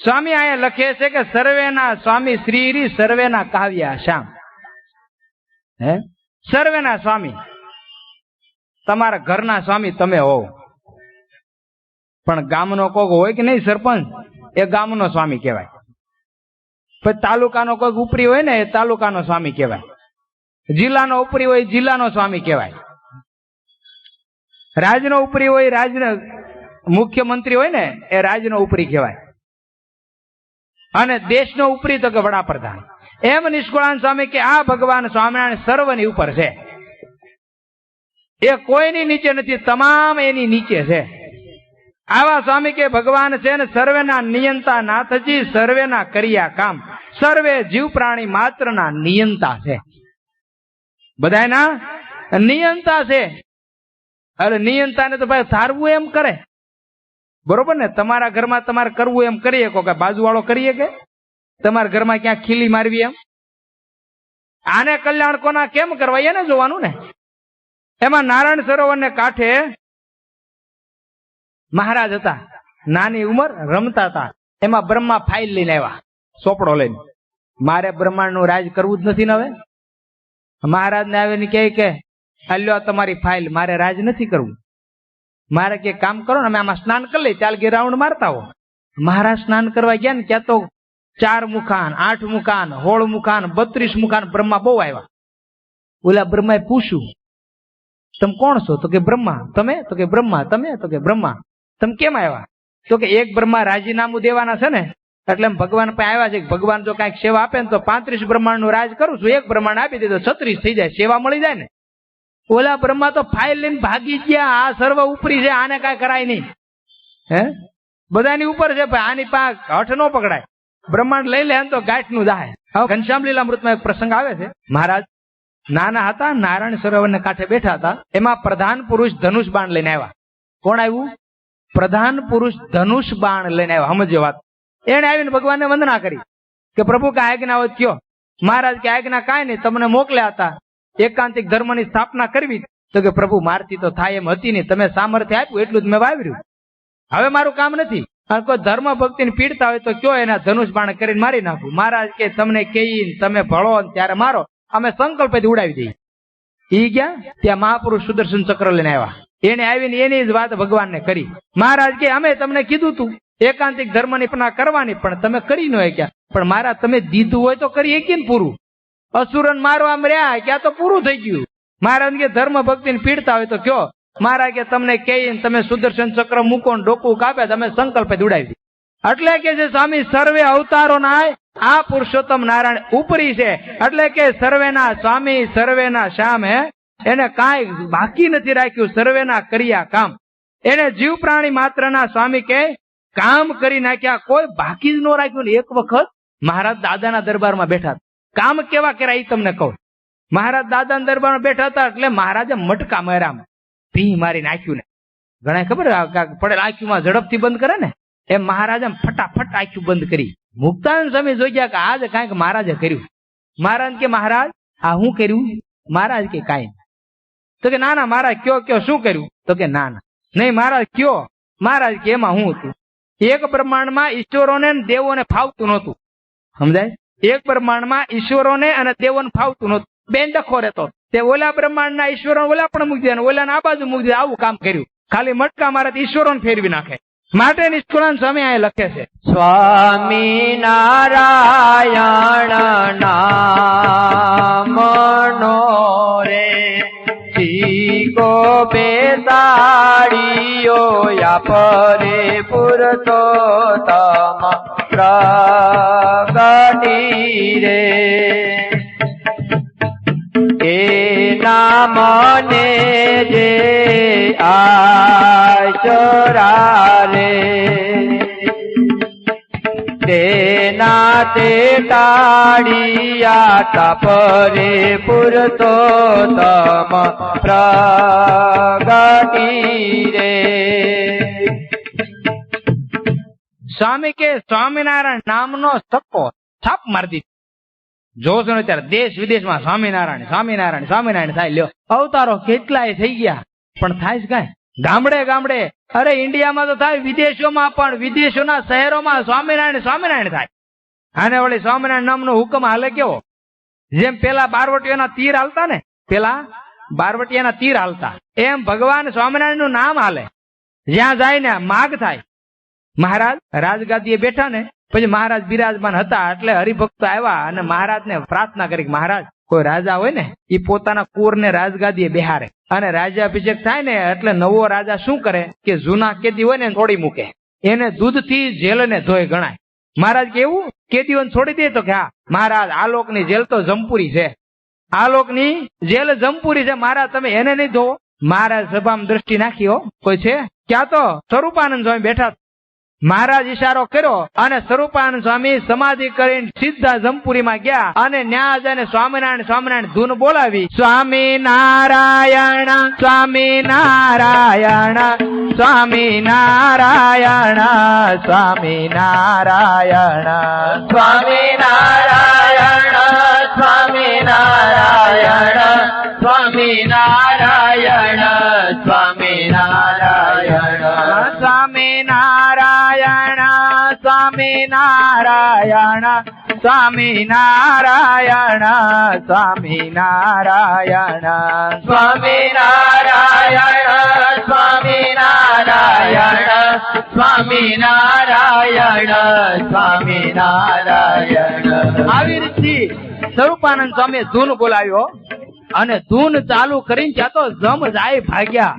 સ્વામી અહીંયા લખે છે કે સર્વેના સ્વામી શ્રી સર્વેના કાવ્યા શ્યામ. હે સર્વેના સ્વામી, તમારા ઘરના સ્વામી તમે હોવ, પણ ગામનો કોક હોય કે નહીં સરપંચ, એ ગામનો સ્વામી કહેવાય. પછી તાલુકાનો કોઈક ઉપરી હોય ને, એ તાલુકાનો સ્વામી કહેવાય. જિલ્લાનો ઉપરી હોય જિલ્લાનો સ્વામી કહેવાય. રાજનો ઉપરી હોય, રાજનો મુખ્યમંત્રી હોય ને, એ રાજનો ઉપરી કહેવાય. અને દેશનો ઉપરી તો કે વડાપ્રધાન. એમ નિષ્કુળાનંદ સ્વામી કે આ ભગવાન સ્વામિનારાયણ સર્વની ઉપર છે, એ કોઈની નીચે નથી, તમામ એની નીચે છે. આવા સ્વામી કે ભગવાન છે ને સર્વેના નિયંતા નાથજી, સર્વેના કર્યા કામ, સર્વે જીવ પ્રાણી માત્રના નિયંતા છે, બધાના નિયંતા છે. અરે નિયંતા ને તો ભાઈ ધારવું એમ કરે, બરોબર ને? તમારા ઘરમાં તમારે કરવું એમ કરીએ, કે બાજુ વાળો કરીએ, કે તમારા ઘરમાં ક્યાં ખીલી મારવી એમ? આને કલ્યાણ કોના કેમ કરવા એને જોવાનું ને. એમાં નારાયણ સરોવર ને કાંઠે મહારાજ હતા, નાની ઉંમર, રમતા હતા. એમાં બ્રહ્મા ફાઇલ લઈને આવ્યા, સોપડો લઈને. મારે બ્રહ્માંડ નું રાજ કરવું જ નથી ને હવે. મહારાજ ને આવીને કહે કે લ્યો તમારી ફાઇલ, મારે રાજ નથી કરવું, મારે કે કામ કરો ને, અમે આમાં સ્નાન કરી લઈ, ચાલ કે રાઉન્ડ મારતા હો. મહારાજ સ્નાન કરવા ગયા ને, ક્યાં તો 4 મુખાન, 8 મુખાન, 16 મુખાન, 32 મુખાન બ્રહ્મા બહુ આવ્યા. ઓલા બ્રહ્માએ પૂછ્યું, તમે કોણ છો? તો કે બ્રહ્મા. તમે? તો કે બ્રહ્મા. તમે? તો કે બ્રહ્મા. તમે કેમ આવ્યા? તો કે એક બ્રહ્મા રાજીનામું દેવાના છે ને, એટલે ભગવાન પાસે આવ્યા છે. ભગવાન જો કઈક સેવા આપે ને તો 35 બ્રહ્માંડ નું રાજ કરું છું, એક બ્રહ્માંડ આપી દે તો 36 થઈ જાય, સેવા મળી જાય ને. ઓલા બ્રહ્મા તો ફાઇલ લઈને ભાગી ગયા. આ સર્વ ઉપરી છે, આને કઈ કરાય નહીં. હે બધાની ઉપર છે, આની પાસે હઠ ન પકડાય. બ્રહ્માંડ લઈ લે તો ગાંઠ નું દાય. ઘનશ્યામ લીલામૃતમાં એક પ્રસંગ આવે છે. મહારાજ નાના હતા, નારાયણ સરોવર ને કાંઠે બેઠા હતા. એમાં પ્રધાન પુરુષ ધનુષ બાણ લઈને આવ્યા. કોણ આવ્યું? પ્રધાન પુરુષ ધનુષ બાણ લઈને આવ્યા. સમજો વાત. એને આવીને ભગવાનને વંદના કરી કે પ્રભુ કા આજ્ઞા હોય કયો. મહારાજ કે આજ્ઞા કાંઈ નહીં, તમને મોકલ્યા હતા એકાંતિક ધર્મની સ્થાપના કરવી. તો કે પ્રભુ મારથી તો થાય એમ હતી નહીં, તમે સામર્થ્ય આપ્યું એટલું જ મેં વાવ્યું, હવે મારું કામ નથી. કોઈ ધર્મ ભક્તિ ને પીડતા હોય તો કયો એના ધનુષ બાણ કરીને મારી નાખું. મહારાજ કે તમને કહીને તમે ભળો ત્યારે મારો, અમે સંકલ્પથી ઉડાવી દઈએ. ઈ ગયા ત્યાં મહાપુરુષ સુદર્શન ચક્ર લઈને આવ્યા. એને આવીને એની જ વાત ભગવાનને કરી. મહારાજ કે અમે તમને કીધું તું એકાંતિક ધર્મની પના કરવાની, પણ તમે કરી ન ગયા. પણ મહારાજ તમે દીધું હોય તો કરી શકીએ ને પૂરું. અસુરન મારવા રહ્યા ક્યાં તો પૂરું થઈ ગયું. મહારાજ કે ધર્મ ભક્તિ ને પીડતા હોય તો કયો. મહારાજ કે તમને કહીને તમે સુદર્શન ચક્ર મૂકો ને ડોકું કાપે, તમે સંકલ્પે ઉડાવી. એટલે કે છે સ્વામી સર્વે અવતારો ના આ પુરુષોત્તમ નારાયણ ઉપરી છે. એટલે કે સર્વેના સ્વામી, સર્વેના શ્યામ હે, એને કાંઈ બાકી નથી રાખ્યું, સર્વેના કર્યા કામ. એને જીવ પ્રાણી માત્રના સ્વામી કે કામ કરી નાખ્યા, કોઈ બાકી જ ન રાખ્યું. એક વખત મહારાજ દાદાના દરબારમાં બેઠા હતા. કામ કેવા કર્યા એ તમને કહું. મહારાજ દાદાના દરબારમાં બેઠા હતા એટલે મહારાજે મટકા માર્યા, ભી મારી નાખ્યું ને. ઘણા ખબર પડેલ આંખ્યુંમાં ઝડપથી બંધ કરે ને, એમ મહારાજે ફટાફટ આંખ્યું બંધ કરી. મુક્તાનંદ સ્વામી જોઈ ગયા કે આજે કાંઈક મહારાજે કર્યું. મહારાજ કે મહારાજ આ શું કર્યું? મહારાજ કે કાંઈ. તો કે ના ના મહારાજ કયો શું કર્યું? તો કે ના ના નહીં મહારાજ કયો. મહારાજ કે એમાં શું હતું? એક બ્રહ્માંડમાં ઈશ્વરોને દેવોને ફાવતું નહોતું. સમજાય? એક બ્રહ્માંડમાં ઈશ્વરોને અને દેવોને ફાવતું નહોતું, બે ડખો રહેતો. તે ઓલા બ્રહ્માંડના ઈશ્વરો ઓલા પણ મૂકી દે, ઓલા આ બાજુ મૂકી દે. આવું કામ કર્યું. ખાલી મટકા મારે ઈશ્વરોને ફેરવી નાખે. માટે નિષ્કુળાનંદ સ્વામી અહીંયા લખે છે, સ્વામી નારાયણ નામનો રે ઠીકો બેસાડીયો યાપરે પુરુષોત્તમ પ્રગટી રે. એ નામને જે આચરા રે તેના તે તાળિયા તાપરે પુરુષોત્તમ પ્રગટી રે. સ્વામી કે સ્વામિનારાયણ નામનો સપ્પો છાપ મારી દીધી. જોશો ને ત્યારે દેશ વિદેશમાં સ્વામિનારાયણ સ્વામિનારાયણ સ્વામિનારાયણ થાય. લ્યો અવતારો કેટલાય થઈ ગયા, પણ થાય છે કાંઈ ગામડે ગામડે, અરે ઇન્ડિયામાં તો થાય, વિદેશોમાં પણ, વિદેશોના શહેરોમાં સ્વામિનારાયણ સ્વામિનારાયણ થાય. આને વળી સ્વામિનારાયણ નામનો હુકમ હાલે કેવો? જેમ પેલા બારવટીયાના તીર હાલતા ને, પેલા બારવટીયાના તીર હાલતા, એમ ભગવાન સ્વામિનારાયણ નું નામ હાલે. જ્યાં જાય ને માગ થાય. મહારાજ રાજગાદીએ બેઠા ને, પછી મહારાજ બિરાજમાન હતા એટલે હરિભક્તો આવ્યા અને મહારાજને પ્રાર્થના કરી, મહારાજ કોઈ રાજા હોય ને એ પોતાના કુંવરને રાજગાદીએ બેહારે, અને રાજ્યાભિષેક થાય ને એટલે નવો રાજા શું કરે કે જૂના કેદી હોય ને છોડી મૂકે, એને દૂધથી જેલને ધોય ગણાય. મહારાજ કેવું કેદીઓને છોડી દે? તો કે હા મહારાજ, આલોકની જેલ તો જમપુરી છે, આલોકની જેલ જમપુરી છે, મહારાજ તમે એને નહીં ધોવો. મહારાજ સભામાં દ્રષ્ટિ નાખી, હો કોઈ છે? ક્યાં તો સ્વરૂપાનંદ સ્વામી બેઠા. મહારાજ ઈશારો કર્યો અને સ્વરૂપાનંદ સ્વામી સમાધિ કરીને સીધા જમપુરીમાં ગયા અને ન્યા જઈને સ્વામિનારાયણ સ્વામિનારાયણ ધૂન બોલાવી. સ્વામી નારાયણ સ્વામી નારાયણ સ્વામી નારાયણ સ્વામી નારાયણ સ્વામી નારાયણ સ્વામી નારાયણ સ્વામી નારાયણ સ્વામી નારાયણ સ્વામી નારાયણ સ્વામી નારાયણ સ્વામી નારાયણ સ્વામી નારાયણ સ્વામી નારાયણ સ્વામી નારાયણ સ્વામી નારાયણ સ્વામી નારાયણ. આવી રીતે સ્વરૂપાનંદ સ્વામીએ ધૂન બોલાવ્યો અને ધૂન ચાલુ કરીને ત્યાં તો જમ જાય ભાગ્યા.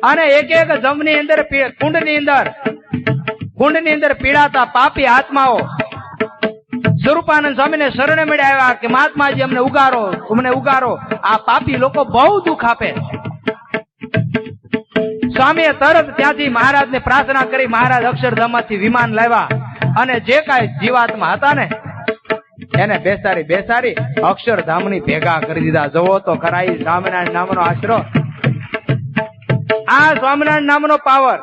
અને એક એક જમની અંદર કુંડની અંદર પીડાતા પાપી આત્માઓ સ્વરૂપાનંદ સ્વામીને શરણે મળ્યા આવ્યા કે મહાત્માજી અમને ઉગારો, આ પાપી લોકો બહુ દુઃખ આપે. સ્વામીએ તરત ત્યાંથી મહારાજને પ્રાર્થના કરી, મહારાજ અક્ષરધામમાંથી વિમાન લાવ્યા અને જે કાંઈ જીવાત્મા હતા ને એને બેસાડી અક્ષરધામની ભેગા કરી દીધા. જવો તો ખરા સ્વામિનારાયણ નામનો આશરો, આ સ્વામિનારાયણ નામનો પાવર.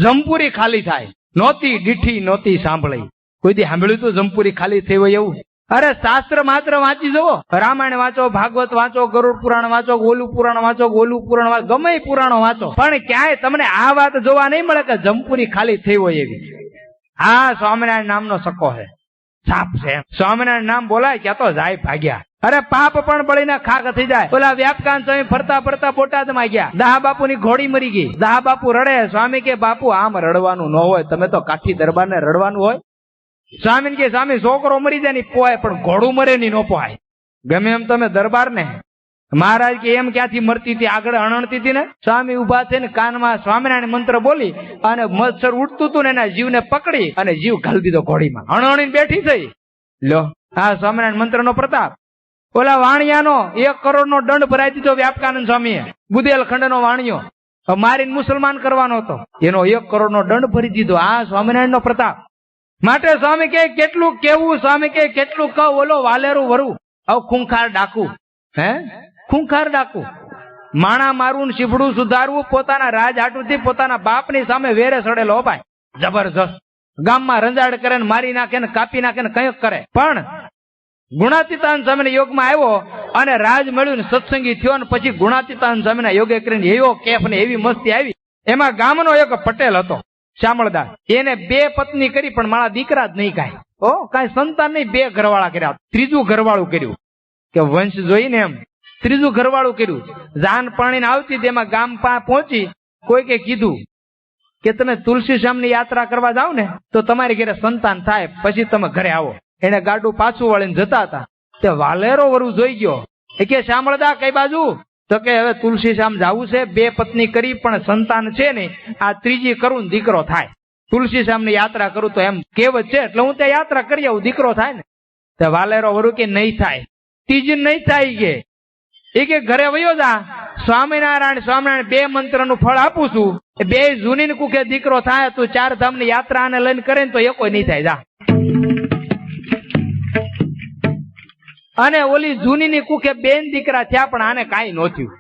જમપુરી ખાલી થાય નહોતી દીઠી નહોતી સાંભળી. કોઈ દી સાંભળ્યું તું જમપુરી ખાલી થઈ હોય એવું? અરે શાસ્ત્ર માત્ર વાંચી જવો, રામાયણ વાંચો, ભાગવત વાંચો, ગરુડ પુરાણ વાંચો, ઓલું પુરાણ વાંચો, ગમે પુરાણો વાંચો, પણ ક્યાંય તમને આ વાત જોવા નહીં મળે કે જમપુરી ખાલી થઈ હોય એવી. આ સ્વામિનારાયણ નામનો સકો છે, સાપ છે. સ્વામિનારાયણ નામ બોલાય ક્યાં તો જાય ભાગ્યા. અરે પાપ પણ બળીને ખાક થઈ જાય. ઓલા વ્યાપકાન સ્વામી ફરતા ફરતા બોટાદમાં ગયા, દાહ બાપુ ની ઘોડી મરી ગઈ. દાહ બાપુ રડે, સ્વામી કે બાપુ આમ રડવાનું ન હોય, તમે તો કાઠી દરબાર ને રડવાનું હોય. સ્વામી કે સ્વામી છોકરો મરી જાય ને પોહાય પણ ઘોડું મરે ની નો પોહાય. ગમે એમ તમે દરબાર ને. મહારાજ કે એમ ક્યાંથી મરતી હતી, આગળ અણણતી હતી ને. સ્વામી ઉભા થઈને કાનમાં સ્વામિનારાયણ મંત્ર બોલી અને મચ્છર ઉડતું હતું ને એના જીવને પકડી અને જીવ ઘાલી દીધો ઘોડીમાં, અણણીને બેઠી થઈ. લો આ સ્વામિનારાયણ મંત્ર નો પ્રતાપ. ઓલા વાણિયાનો 1 કરોડનો દંડ ભરાઈ દીધો વ્યાપકાનંદ સ્વામીએ, બુદેલખંડ નો વાણિયો મારીને મુસલમાન કરવાનો હતો, એનો 1 કરોડનો દંડ ભરી દીધો. આ સ્વામિનારાયણ નો પ્રતાપ. માટે સ્વામી કે કેટલું કેવું, સ્વામી કે કેટલું કહું. ઓલો વાલેરું વરુ હવે ખૂંખાર ડાકુ, ખૂંખાર ડાકુ, માણા મારવું, શીફડું સુધારવું, પોતાના રાજ હાટુથી પોતાના બાપની સામે વેરે સડેલો ભાઈ, જબરજસ્ત. ગામમાં રંજાડ કરે ને મારી નાખે ને કાપી નાખે ને કંઈક કરે. પણ ગુણાતીતાન સ્વામીના યોગમાં આવ્યો અને રાજ મળ્યું ને સત્સંગી થયો ને પછી ગુણાતીતાન સ્વામીના યોગે કરીને એવો કેફ ને એવી મસ્તી આવી. એમાં ગામનો એક પટેલ હતો શામળદાસ, એને 2 પત્ની કરી પણ મારા દીકરા જ નહીં કાંઈ. કાંઈ સંતાન નહીં, 2 ઘરવાળા કર્યા. ત્રીજું ઘરવાળું કર્યું કે વંશ જોઈને એમ ત્રીજું ઘરવાળું કર્યું. જાન પાણીને આવતી તેમાં ગામ પહોંચી કોઈકે કીધું કે તમે તુલસી શ્યામની યાત્રા કરવા જાવ ને તો તમારી ઘરે સંતાન થાય પછી તમે ઘરે આવો. એને ગાડું પાછું વળીને જતા હતા તે વાલેરો વરુ જોઈ ગયો. એ કે શામળદા કઈ બાજુ? તો કે હવે તુલસી શ્યામ જાવું છે, 2 પત્ની કરી પણ સંતાન છે નહીં, આ ત્રીજી કરું ને દીકરો થાય. તુલસી શ્યામની યાત્રા કરું તો એમ કહેવત છે એટલે હું ત્યાં યાત્રા કરી આવું, દીકરો થાય ને. તે વાલેરો વરુ કે નહીં થાય, ત્રીજી નહીં થાય કે એ કે ઘરે વયો જા, સ્વામિનારાયણ સ્વામિનારાયણ 2 મંત્રનું ફળ આપું છું, 2 જૂની કુખે દીકરો થાય, તું 4 ધામની યાત્રા આને લઈને કરે ને તો એ કોઈ નહીં થાય, જા. અને ઓલી જૂની ની કુખે 2 દીકરા થયા પણ આને કાંઈ ન થયું.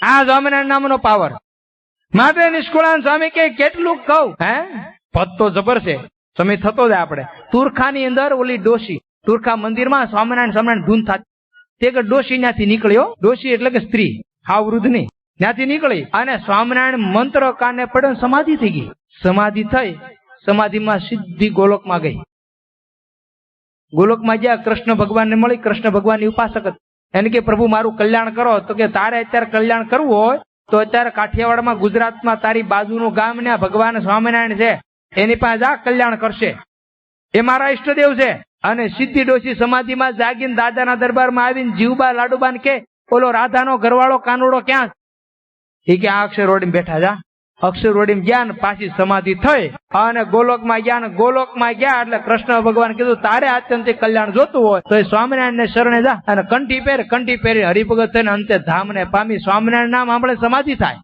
આ સ્વામિનારાયણ નામનો પાવર. માટે નિષ્કુળાન સ્વામી કે કેટલું કહું, પદ તો જબર છે, સમય થતો જાય. આપણે તુરખાની અંદર ઓલી ડોશી, તુરખા મંદિરમાં સ્વામિનારાયણ ધૂન થતી, તે ડોશી ત્યાંથી નીકળ્યો. ડોશી એટલે કે સ્ત્રી, હાવ વૃદ્ધ નહીં. ત્યાંથી નીકળી અને સ્વામિનારાયણ મંત્ર કાને પડ્યો, સમાધિ થઈ ગઈ. સમાધિ થઈ, સમાધિમાં સીધી ગોલોકમાં ગઈ. ગોલોકમાં ગયા, કૃષ્ણ ભગવાનને મળી. કૃષ્ણ ભગવાનની ઉપાસક હતી. એને કે પ્રભુ મારું કલ્યાણ કરો. તો કે તારે અત્યારે કલ્યાણ કરવું હોય તો અત્યારે કાઠિયાવાડમાં, ગુજરાતમાં તારી બાજુનું ગામ ને ભગવાન સ્વામિનારાયણ છે, એની પાસે જા, કલ્યાણ કરશે. એ મારા ઈષ્ટદેવ છે. અને સીધી ડોસી સમાધિમાં જાગીને દાદાના દરબારમાં આવીને જીવબા લાડુબાને કે ઓલો રાધાનો ઘરવાળો કાનુડો ક્યાં? એ કે આ અક્ષરવાડીમાં બેઠા. જા અક્ષરવાડીમાં ગયા ને પાછી સમાધિ થઈ અને ગોલોકમાં ગયા. ને ગોલોકમાં ગયા એટલે કૃષ્ણ ભગવાન કીધું તારે આત્યંતિક કલ્યાણ જોતું હોય તો એ સ્વામિનારાયણ ને શરણે જા અને કંઠી પહેરી હરિભગત થઈને અંતે ધામને પામી સ્વામિનારાયણ નામ આપણે સમાધિ થાય.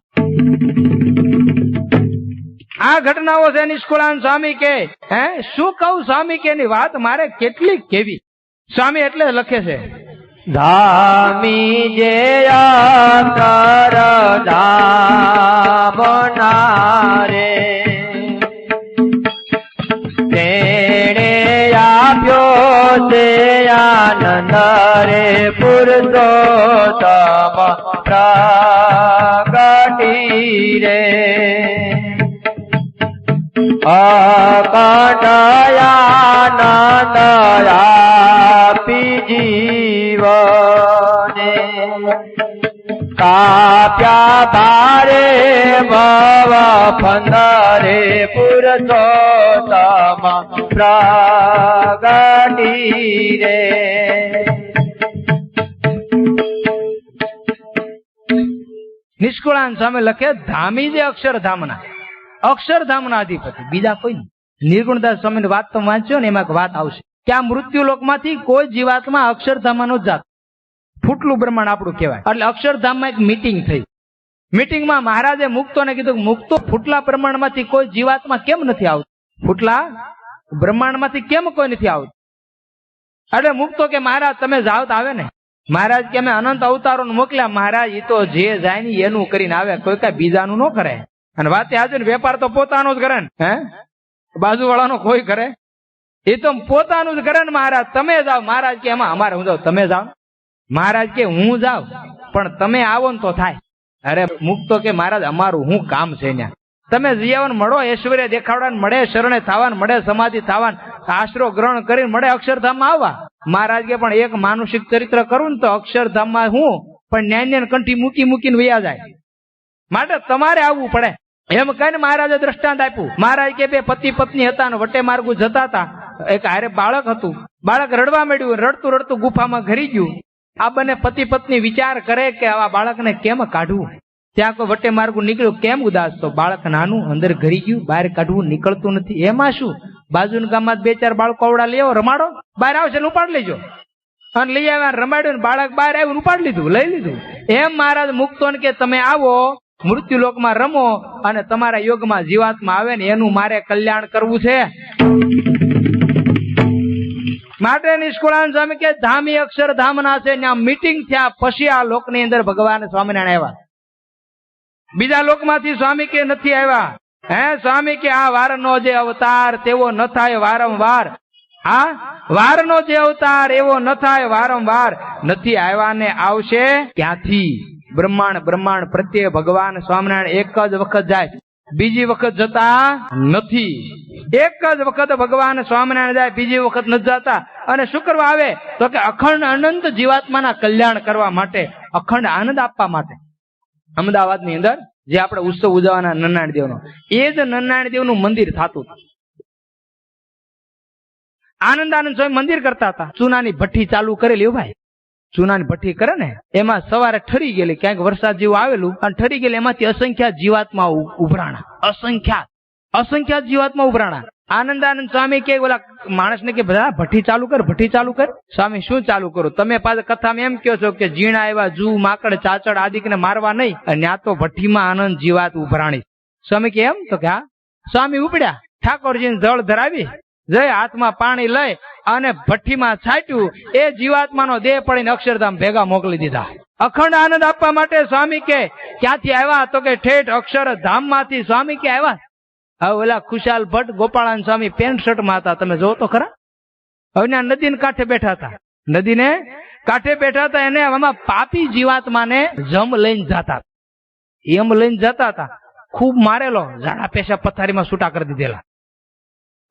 આ ઘટનાઓ છે. નિષ્કુળાનંદ સ્વામી કે હે શું કહું સ્વામી કે એની વાત મારે કેટલી કેવી. સ્વામી એટલે લખે છે, ધામી જે અક્ષર ધામનારે તેણે આપ્યો તે આનંદ રે પુરુષોત્તમ પ્રગટી રે અકંઠયાનંદ આપી જીવને કાપ્યા ભારે ભવ પંદરે પુરુષોત્તમ પ્રગટી રે. નિષ્કુળાનંદ સ્વામી લખે ધામી જે અક્ષરધામના અધિપતિ, બીજા કોઈ નહીં. નિર્ગુણદાસ સ્વામીની વાત તો વાંચ્યો ને એમાં એક વાત આવશે કે આ મૃત્યુલોકમાંથી કોઈ જીવાત્મા અક્ષરધામનો જાત ફૂટલું બ્રહ્માંડ આપણું કહેવાય. એટલે અક્ષરધામમાં એક મીટિંગ થઈ. મીટિંગમાં મહારાજે મુક્તોને કીધું મુક્તો ફૂટલા બ્રહ્માંડમાંથી કોઈ જીવાત્મા કેમ નથી આવતું? ફૂટલા બ્રહ્માંડમાંથી કેમ કોઈ નથી આવતું? એટલે મુક્તો કે મહારાજ તમે જાવ તો આવે ને. મહારાજ કે અમે અનંત અવતારો મોકલ્યા. મહારાજ એ તો જે જાય ને એનું કરીને આવે, કોઈ કઈ બીજાનું ન કરે. અને વાતે આજે વેપાર તો પોતાનો જ કરે ને, હે બાજુ વાળાનો કોઈ કરે? એ તો પોતાનું જ કરે ને. મહારાજ તમે જાઓ. મહારાજ કે એમાં અમારે હું જાઉં, તમે જાઓ. મહારાજ કે હું જાઉં પણ તમે આવો ને તો થાય. અરે મુક્તો કે મહારાજ અમારું હું કામ છે ત્યાં? તમે જીવન મળો, ઐશ્વર્ય દેખાડવા મળે, શરણે થવાન મળે, સમાધિ થવાન, આશરો ગ્રહણ કરીને મળે, અક્ષરધામમાં આવવા. મહારાજ કે પણ એક માનુષિક ચરિત્ર કરું ને તો અક્ષરધામમાં હું પણ ન્યાય કંઠી મૂકીને વયા જાય, માટે તમારે આવવું પડે એમ કહીને મહારાજે દ્રષ્ટાંત આપ્યું. મહારાજ કે બે પતિ પત્ની હતા ને વટે માર્ગુ જતા હતા. એક હારે બાળક હતું. બાળક રડવા માંડ્યું. રડતું રડતું ગુફામાં ઘરી ગયું. આ બંને પતિ પત્ની વિચાર કરે કે આવા બાળકને કેમ કાઢવું. ત્યાં કોઈ વટે માર્ગુ નીકળ્યું. કેમ ઉદાસ? તો બાળક નાનું અંદર ઘરી ગયું, બહાર કાઢવું નીકળતું નથી. એમાં શું? બાજુના ગામમાં 2-4 બાળકો આવડા લેવો, રમાડો, બહાર આવશે ઉપાડ લેજો. અને લઈ આવ્યા, રમાડ્યું ને બાળક બહાર આવ્યું, ઉપાડ લીધું, લઈ લીધું. એમ મહારાજ મુક્તો કે તમે આવો, મૃત્યુલોકમાં રમો અને તમારા યોગમાં જીવાત્મા આવે ને એનું મારે કલ્યાણ કરવું છે. માટે નિષ્કુળાનંદ સ્વામી કે ધામી અક્ષરધામના છે. ત્યાં મીટિંગ થયા પછી આ લોકની અંદર ભગવાન સ્વામિનારાયણ આવ્યા. બીજા લોકમાંથી સ્વામી કે નથી આવ્યા. હે સ્વામી કે આ વારનો જે અવતાર તેવો ન થાય વારંવાર. આ વારનો જે અવતાર એવો ન થાય વારંવાર. નથી આવ્યા ને આવશે ક્યાંથી? બ્રહ્માંડ પ્રત્યે ભગવાન સ્વામિનારાયણ એક જ વખત જાય, બીજી વખત જતા નથી. એક જ વખત ભગવાન સ્વામિનારાયણ જાય, બીજી વખત નથી જતા. અને શું કરવા આવે? તો કે અખંડ અનંત જીવાત્માના કલ્યાણ કરવા માટે, અખંડ આનંદ આપવા માટે. અમદાવાદની અંદર જે આપણે ઉત્સવ ઉજવવાના નરનારાયણ દેવનો, એ જ નરનારાયણ દેવનું મંદિર થતું. આનંદ સ્વામી મંદિર કરતા હતા. ચૂનાની ભઠ્ઠી ચાલુ કરેલી ભાઈ. ચૂનાની ભઠ્ઠી કરે ને એમાં સવારે ઠરી ગયેલી, ક્યાંક વરસાદ જેવું આવેલું અને ઠરી ગયેલી, એમાંથી અસંખ્યાત જીવાત્મા ઉભરાણા. અસંખ્યાત જીવાત્મા ઉભરાણા. આનંદાનંદ સ્વામી કે ઓલા માણસને કે બધા ભઠ્ઠી ચાલુ કર. સ્વામી શું ચાલુ કરું? તમે પાછા કથામાં એમ કહો છો કે જીણા એવા જૂ માકડ ચાચડ આદિકને મારવા નહીં, અને આ તો ભઠ્ઠીમાં આનંદ જીવાત ઉભરાણી. સ્વામી કે એમ? તો કે હા. સ્વામી ઉપડ્યા, ઠાકોરજીને જળ ધરાવી, જય હાથમાં પાણી લઈ અને ભઠ્ઠીમાં છાંટ્યું. એ જીવાત્માનો દેહ પડીને અક્ષરધામ ભેગા મોકલી દીધા. અખંડ આનંદ આપવા માટે સ્વામી કે ક્યાંથી આવ્યા? તો કે ઠેઠ અક્ષરધામ માંથી સ્વામી કે આવ્યા. હવે ઓલા ખુશાલ ભટ્ટ ગોપાળાનંદ સ્વામી પેન્ટ શર્ટમાં હતા, તમે જો તો ખરા. હવે નદીને કાંઠે બેઠા હતા. નદીને કાંઠે બેઠા હતા. એને આમાં પાપી જીવાત્માને જમ લઈને જતા. એમ લઈને જતા હતા, ખૂબ મારેલો, ઝાડા પેશા પથારીમાં છૂટા કરી દીધેલા.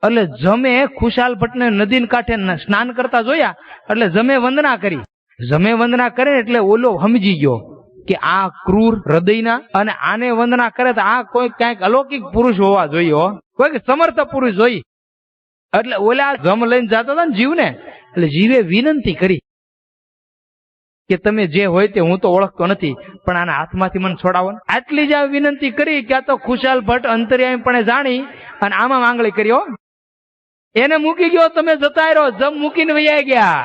એટલે જમે ખુશાલ ભટ્ટને નદીને કાંઠે સ્નાન કરતા જોયા, એટલે જમે વંદના કરી. જમે વંદના કરે એટલે ઓલો સમજી ગયો કે આ ક્રૂર હૃદયના, અને આને વંદના કરે તો આ કોઈ ક્યાંક અલૌકિક પુરુષ હોવા જોઈએ, કોઈ સમર્થ પુરુષ જોઈએ. એટલે ઓલા જમ લઈને જતા હતા ને જીવને, એટલે જીવે વિનંતી કરી કે તમે જે હોય તે હું તો ઓળખતો નથી, પણ આના હાથમાંથી મને છોડાવો. આટલી જ વિનંતી કરી કે આ તો ખુશાલ ભટ્ટ અંતર્યામીપણે જાણી અને આમાં માંગણી કર્યો. એને મૂકી ગયો, તમે જતા રહ્યો, જમ મૂકીને વૈયા ગયા.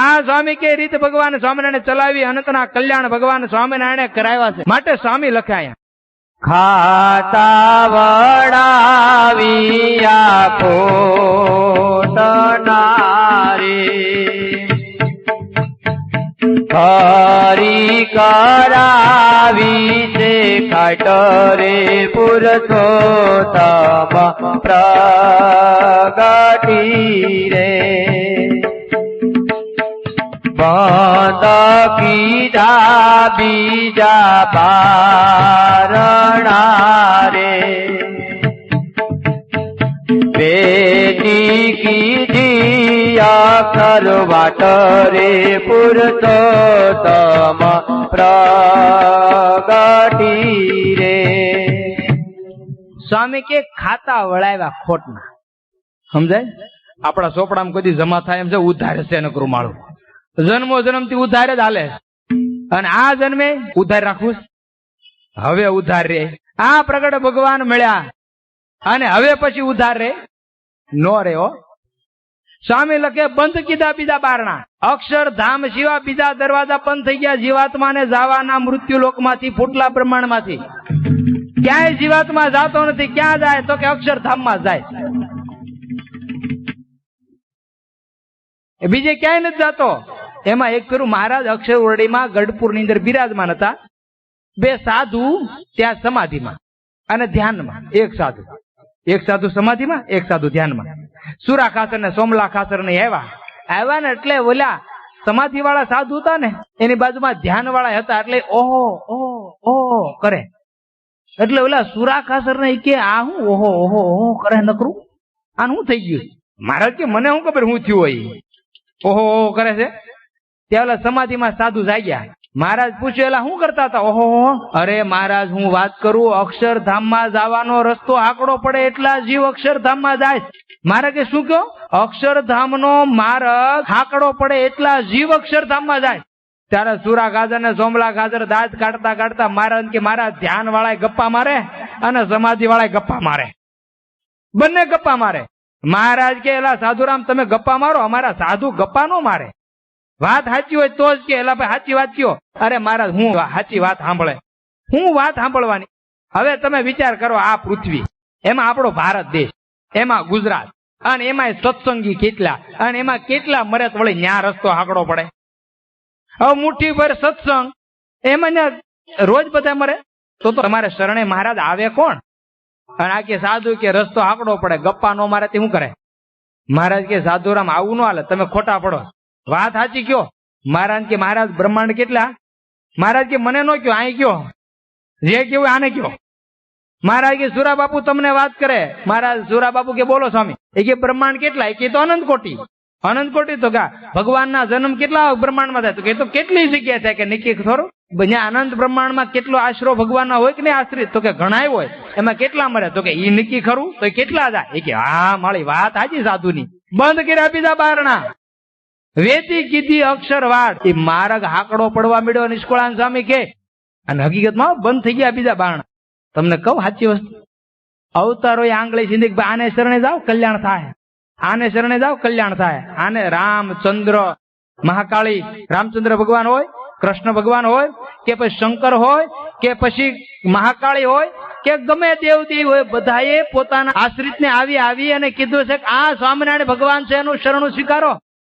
આ સ્વામી કે રીત ભગવાન સ્વામિનારાયણ ચલાવી, અનંતના કલ્યાણ ભગવાન સ્વામિનારાયણે કરાવ્યા છે, માટે સ્વામી લખાયા. ખાતા વડાવી આખો તનારી, હરી કરાવી છે ખાટરે પુરુષોત્તમ પ્રગટી રે. બંધ કીધા બીજા બારણા રે, બેટી કીધી અક્ષર વાટરે પુરુષોત્તમ પ્રગટી રે. સ્વામી કે ખાતા વળાવ્યા ખોટના. સમજાય? આપણા ચોપડામાં કોઈ જમા થાય એમ છે, ઉધારે છે નકરું માળું. જન્મો જન્મથી ઉધાર જ હાલે, અને આ જન્મે ઉધાર રાખવું. હવે ઉધાર રે, આ પ્રગટ ભગવાન મળ્યા અને હવે પછી ઉધાર રે નો રે. હો સ્વામી લખે બંધ કીધા બીજા બારણા, અક્ષરધામ સિવા બીજા દરવાજા બંધ થઈ ગયા. જીવાત્માને જવાના મૃત્યુ લોકમાંથી, ફૂટલા બ્રહ્માંડમાંથી ક્યાંય જીવાત્મા જાતો નથી. ક્યાં જાય તો કે અક્ષરધામમાં જાય, બીજે ક્યાંય નથી જાતો. એમાં એક ફેરું મહારાજ અક્ષરવરડીમાં ગઢપુરની અંદર બિરાજમાન હતા. બે સાધુ ત્યાં સમાધિમાં અને ધ્યાનમાં. એક સાધુ સમાધિમાં, એક સાધુ ધ્યાનમાં. સુરા ખાસર ને સોમલા ખાસર ને આવ્યા ને એટલે ઓલા સમાધિ વાળા સાધુ હતા ને એની બાજુમાં ધ્યાન વાળા હતા, એટલે ઓહો ઓહો ઓહો કરે. એટલે ઓલા સુરા ખાસર ને કે આ હું ઓહો ઓહો ઓહો કરે નકરું, આનું શું થઈ ગયું? મહારાજ કે મને શું ખબર શું થયું હોય, ઓહો ઓહો કરે છે. ત્યાં ઓલા સમાધિમાં સાધુ જાગ્યા. મહારાજ પૂછ્યું એલા શું કરતા હતા? ઓહો, અરે મહારાજ હું વાત કરું, અક્ષરધામમાં જવાનો રસ્તો આંકડો પડે એટલા જીવ અક્ષરધામમાં જાય. મહારાજ કે શું કહો? અક્ષરધામનો માર્ગ આંકડો પડે એટલા જીવ અક્ષરધામમાં જાય. ત્યારે સુરા ગાજર ને સોમલા ગાજર દાંત કાઢતા કાઢતા મહારાજ કે મારા ધ્યાન વાળા ગપ્પા મારે અને સમાધિ વાળા ગપ્પા મારે, બંને ગપ્પા મારે. મહારાજ કે એલા સાધુરામ તમે ગપ્પા મારો, અમારા સાધુ ગપ્પા નો મારે. વાત સાચી હોય તો જ કે એલા ભાઈ સાચી વાત કયો. અરે મહારાજ હું સાચી વાત સાંભળે, હું વાત સાંભળવાની. હવે તમે વિચાર કરો, આ પૃથ્વી, એમાં આપણો ભારત દેશ, એમાં ગુજરાત, અને એમાં સત્સંગી કેટલા, અને એમાં કેટલા મરત વળી ન્યા રસ્તો આંકડો પડે. હવે મુઠ્ઠી ભર સત્સંગ, એમાં રોજ બધા મરે, તો તમારે શરણે મહારાજ આવે કોણ? અને આ કે સાધુ કે રસ્તો આંકડો પડે, ગપ્પા નો મારે તે શું કરે? મહારાજ કે સાધુરામ આવું ન હાલે, તમે ખોટા પડો. વાત સાચી કયો. મહારાજ કે મહારાજ બ્રહ્માંડ કેટલા? મહારાજ કે મને નો કયો, અહીં કયો, જે કેવું આને કયો. મહારાજ કે સુરા બાપુ તમને વાત કરે. મહારાજ સુરા બાપુ કે બોલો સ્વામી. એ કે બ્રહ્માંડ કેટલા? એ કે તો અનંત કોટી. અનંત કોટી તો કા ભગવાનના જન્મ કેટલા બ્રહ્માંડમાં થાય? તો કે તો કેટલી જગ્યા થાય કે નક્કી થોડું. અનંત બ્રહ્માંડમાં કેટલો આશરો ભગવાનના હોય કે નહીં આશ્રિત? તો કે ઘણા હોય. એમાં કેટલા મરે? તો કે ઈ નક્કી ખરું. તો કેટલા જાય? એ કે હા મારી વાત હાજી સાધુની. બંધ કર્યા બીજા બારણા, વેતી કીધી અક્ષરવાડ. એ માર્ગ હાકડો પડવા મળ્યો નિષ્કુળાન સ્વામી કે. અને હકીકતમાં બંધ થઈ ગયા બીજા બારણા. તમને કહું સાચી વસ્તુ, અવતારો આંગળી સિંધિક આને શરણે જાઓ કલ્યાણ થાય, આને શરણે જાઓ કલ્યાણ થાય. આને રામચંદ્ર મહાકાળી રામચંદ્ર ભગવાન હોય, કૃષ્ણ ભગવાન હોય, કે પછી શંકર હોય, કે પછી મહાકાળી હોય, કે ગમે દેવદેવી હોય, બધાએ પોતાના આશ્રિતને આવી અને કીધું છે કે આ સ્વામિનારાયણ ભગવાન છે, એનું શરણું સ્વીકારો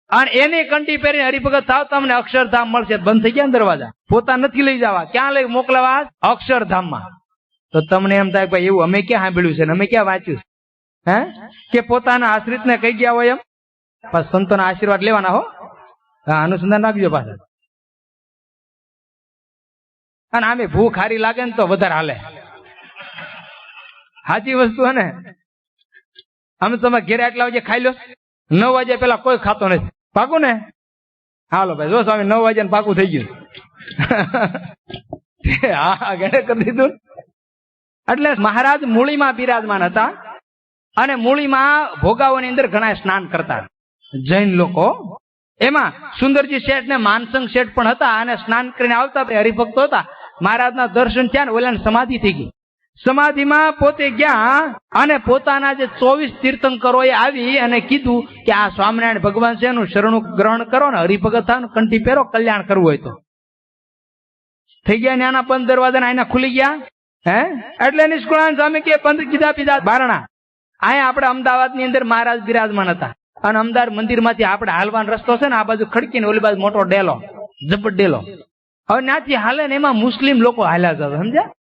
અને એની કંઠી પહેરી હરિભગત થાવ, તમને અક્ષરધામ મળશે. બંધ થઈ ગયા દરવાજા, પોતા નથી લઈ જવા. ક્યાં લઈ મોકલવા? અક્ષરધામમાં. તો તમને એમ થાય ભાઈ એવું અમે ક્યાં સાંભળ્યું છે ને અમે ક્યાં વાંચ્યું હે કે પોતાના આશ્રિતને કહી ગયા હોય એમ? પાછા સંતોના આશીર્વાદ લેવાના હો. હા, અનુસંધાન રાખજો પાછા. અને આમે ભૂખ હારી લાગે ને તો વધારે હાલે. સાચી વસ્તુ હે ને. અમે તમે ઘેરે આટલા વાગે ખાઈ લો, 9 વાગે પેલા કોઈ ખાતો નથી. પાકું ને? હાલો ભાઈ, જો સ્વામી 9 વાગ્યા પાકું થઈ ગયું. હા, ઘરે કરી દીધું. એટલે મહારાજ મૂળીમાં બિરાજમાન હતા અને મૂળીમાં ભોગાઓની અંદર ઘણા સ્નાન કરતા જૈન લોકો. એમાં સુંદરજી શેઠ ને માનસંગ શેઠ પણ હતા અને સ્નાન કરીને આવતા હરિભક્તો હતા. મહારાજના દર્શન થયા ને ઓલાની સમાધિ થઈ ગઈ. સમાધિમાં પોતે ગયા અને પોતાના જે 24 તીર્થંકરો એ આવી અને કીધું કે આ સ્વામિનારાયણ ભગવાન છે એનું શરણું ગ્રહણ કરો ને હરિભગત થાવ ને કંઠી પહેરો, કલ્યાણ કરવું હોય તો. થઈ ગયા નાના 5 દરવાજા આના ખુલી ગયા. હે એટલે નિષ્કુળાનંદ સ્વામી કે 5 કીધા પીધા બારણા. અહીંયા આપણે અમદાવાદની અંદર મહારાજ બિરાજમાન હતા અને અમદાવાદ મંદિર માંથી આપણે હાલવાનો રસ્તો છે ને, આ બાજુ ખડકી ને ઓલી બાજુ મોટો ડેલો, જબટ ડેલો. હવે ત્યાંથી હાલે ને એમાં મુસ્લિમ લોકો હાલ્યા જતા, સમજ્યા?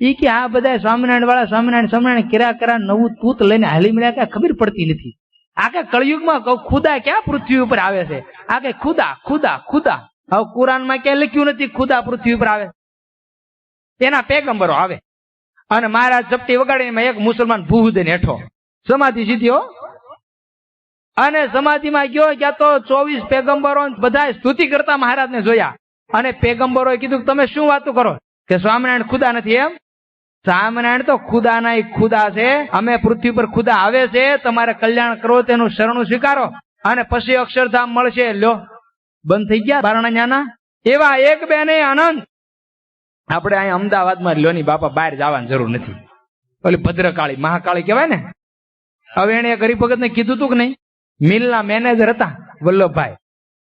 ઈ કે આ બધા સ્વામિનારાયણ વાળા સ્વામિનારાયણ કરા નવું તૂત લઈને હાલી મળ્યા, કે ખબર પડતી નથી. આ કે કળયુગમાં ખુદા ક્યાં પૃથ્વી ઉપર આવે છે? આ કે ખુદા ખુદા ખુદા. હવે કુરાનમાં ક્યાં લખ્યું નથી ખુદા પૃથ્વી ઉપર આવે? એના પેગંબરો આવે અને મહારાજ ચપટી વગાડીને એક મુસલમાન ભૂહ દઈને હેઠો સમાધિ સીધી હો. અને સમાધિમાં ગયો, ત્યાં તો 24 પેગંબરો બધા સ્તુતિ કરતા મહારાજને જોયા અને પેગંબરોએ કીધું તમે શું વાતો કરો કે સ્વામિનારાયણ ખુદા નથી? એમ સ્વામિનારાયણ તો ખુદાના ખુદા છે. અમે પૃથ્વી પર ખુદા આવે છે, તમારે કલ્યાણ કરો તેનું શરણું સ્વીકારો અને પછી અક્ષરધામ મળશે. લ્યો, બંધ થઈ ગયા બારણા ન્યાના. એવા એક બે ને આનંદ. આપણે અહીંયા અમદાવાદમાં લ્યોની બાપા, બહાર જવાની જરૂર નથી. ઓલી ભદ્રકાળી મહાકાળી કહેવાય ને. હવે એને એક હરિભગત ને કીધું તું કે નહીં? મિલના મેનેજર હતા વલ્લભભાઈ,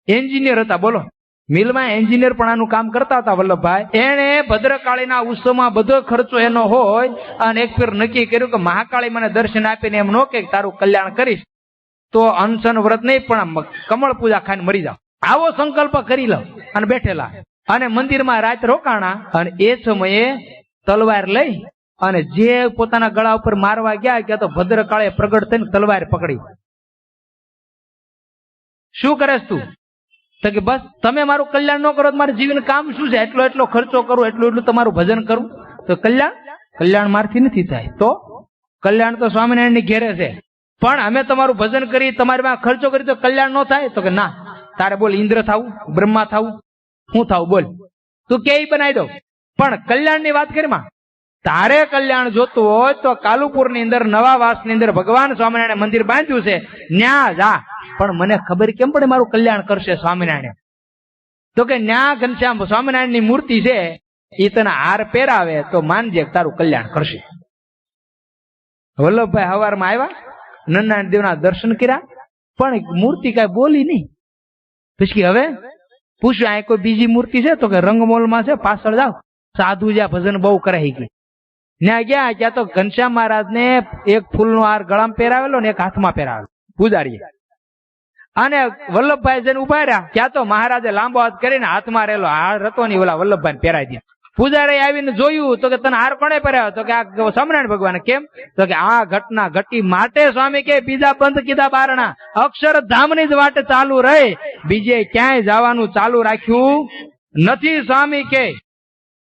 એન્જિનિયર હતા. બોલો, મિલમાં એન્જિનિયર પણ આનું કામ કરતા હતા વલ્લભભાઈ. એને ભદ્રકાળીના ઉત્સવમાં બધો ખર્ચો એનો હોય અને એક ફેર નક્કી કર્યું કે મહાકાળી મને દર્શન આપીને એમ નો કે તારું કલ્યાણ કરીશ તો અનશન વ્રત નહીં પણ કમળ પૂજા ખાઈને મરી જાવ, આવો સંકલ્પ કરી લો. અને બેઠેલા અને મંદિરમાં રાત રોકાણા અને એ સમયે તલવાર લઈ અને જે પોતાના ગળા ઉપર મારવા ગયા કે તો ભદ્રકાળે પ્રગટ થઈને તલવાર પકડી. શું કરેસ તું? તો કે બસ તમે મારું કલ્યાણ ન કરો તો મારું જીવન કામ શું છે? એટલો ખર્ચો કરું, એટલું તમારું ભજન કરું તો કલ્યાણ મારથી નથી થાય. તો કલ્યાણ તો સ્વામિનારાયણ ની ઘેરે છે, પણ અમે તમારું ભજન કરી તમારી પાસે ખર્ચો કરી તો કલ્યાણ ન થાય? તો કે ના, તારે બોલ ઇન્દ્ર થાવું, બ્રહ્મા થાવું, હું થાવું બોલ, તું કે બનાવી દઉં. પણ કલ્યાણ ની વાત કરી માં, તારે કલ્યાણ જોતું હોય તો કાલુપુર ની અંદર નવાવાસ ની અંદર ભગવાન સ્વામિનારાયણ મંદિર બાંધ્યું છે, ન્યા જા. પણ મને ખબર કેમ પડે મારું કલ્યાણ કરશે સ્વામિનારાયણ? તો કે ન્યા ઘનશ્યામ સ્વામિનારાયણ ની મૂર્તિ છે, એ તને હાર પહેરાવે તો માનજે તારું કલ્યાણ કરશે. વલ્લભભાઈ હવારમાં આવ્યા, નરનારાયણ દેવના દર્શન કર્યા, પણ મૂર્તિ કઈ બોલી નહીં. પછી હવે પૂછ્યું આ કોઈ બીજી મૂર્તિ છે? તો કે રંગમોલમાં છે, પાછળ જાવ. સાધુ જ્યાં ભજન બહુ કરાઈ ગઈ ત્યાં ગયા, ત્યાં તો ઘનશ્યામ મહારાજ ને એક ફૂલનો હાર ગળામાં પહેરાવેલો ને એક હાથમાં પહેરાવેલો પૂજારીએ. અને વલ્લભભાઈ જઈને ઉભા રહ્યા, ત્યાં તો મહારાજે લાંબો હાથ કરીને હાથમાં રહેલો હાર હતો ને ઓલા વલ્લભભાઈ ને પહેરાવી દીધો. પૂજારી આવીને જોયું તો કે તને હાર કોને પહેરાવ્યો? તો કે આ સ્વામિનારાયણ ભગવાન. કેમ? તો કે આ ઘટના ઘટી માટે સ્વામી કે બીજા બંધ કીધા બારણા, અક્ષરધામ ની જ વાટ ચાલુ રહે, બીજે ક્યાંય જવાનું ચાલુ રાખ્યું નથી. સ્વામી કે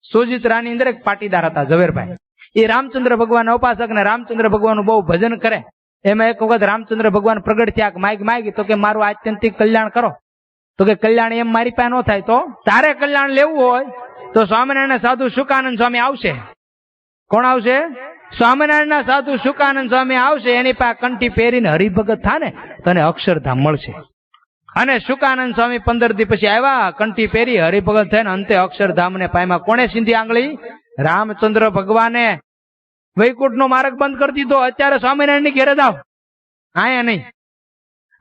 સુજિત્રાની અંદર એક પાટીદાર હતા ઝવેરભાઈ, એ રામચંદ્ર ભગવાન ઉપાસક ને રામચંદ્ર ભગવાન બહુ ભજન કરે. એમાં એક વખત રામચંદ્ર ભગવાન પ્રગટ થયા, માગી તો કે મારું આત્યંતિક કલ્યાણ કરો. તો કે કલ્યાણ એમ મારી પાસે ન થાય, તો તારે કલ્યાણ લેવું હોય તો સ્વામિનારાયણ સાધુ શુકાનંદ સ્વામી આવશે. કોણ આવશે? સ્વામિનારાયણ સાધુ શુકાનંદ સ્વામી આવશે. એની પાસે કંઠી પહેરીને હરિભગત થા ને તને અક્ષરધામ મળશે. અને શુકાનંદ સ્વામી 15 દી પછી આવ્યા, કંઠી પહેરી હરિભગત થઈને અંતે અક્ષરધામ ને પામ્યા. કોને સીધી આંગળી? રામચંદ્ર ભગવાને વૈકુંઠ નો માર્ગ બંધ કરી દીધો. અત્યારે સ્વામિનારાયણ ની ઘેરે જાવ, આયા નહીં.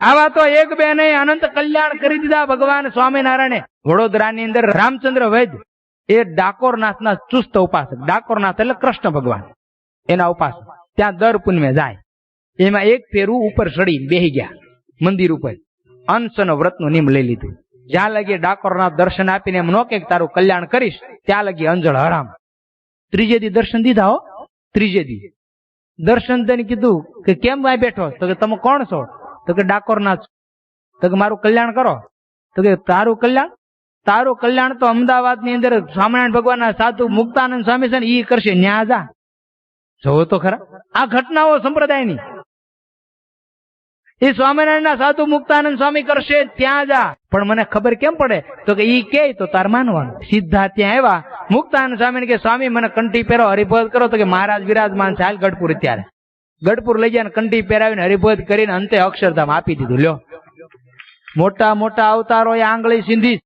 આવા તો એક બે નહીં, અનંત કલ્યાણ કરી દીધા ભગવાન સ્વામિનારાયણે. વડોદરાની અંદર રામચંદ્ર વૈદ્ય એ ડાકોરનાથ ના ચુસ્ત ઉપાસક, ડાકોરનાથ એટલે કૃષ્ણ ભગવાન એના ઉપાસક, ત્યાં દર પૂનમે જાય. એમાં એક ફેરું ઉપર ચડી બેહી ગયા મંદિર ઉપર, અનશન વ્રત નું નિયમ લઈ લીધું. જ્યાં લગી ડાકોરનાથ દર્શન આપીને એમ નો કે તારું કલ્યાણ કરીશ, ત્યાં લગી અંજળ હરામ. ત્રીજે દી દર્શન દીધા હો. ત્રીજે દી દર્શન દઈને કીધું કે કેમ ભાઈ બેઠો? તો કે તમે કોણ છો? તો કે ડાકોરનાથ. તો કે મારું કલ્યાણ કરો. તો કે તારું કલ્યાણ? તારું કલ્યાણ તો અમદાવાદ ની અંદર સ્વામિનારાયણ ભગવાનના સાધુ મુક્તાનંદ સ્વામી છે ને ઈ કરશે, ન્યા જા. જોવો તો ખરા આ ઘટનાઓ સંપ્રદાયની. એ સ્વામિનારાયણના સાધુ મુક્તાનંદ સ્વામી કરશે ત્યાં જા. પણ મને ખબર કેમ પડે? તો કે ઈ કે તો તાર માનવાનું. સીધા ત્યાં આવ્યા મુક્તાનંદ સ્વામી કે સ્વામી મને કંઠી પહેરો, હરિભોજ કરો. તો કે મહારાજ વિરાજમાન છે, હાલ ગઢપુર. અત્યારે ગઢપુર લઈ જાય કંઠી પહેરાવીને હરિભોજ કરીને અંતે અક્ષરધામ આપી દીધું. લ્યો, મોટા મોટા અવતારો એ આંગળી સીંધી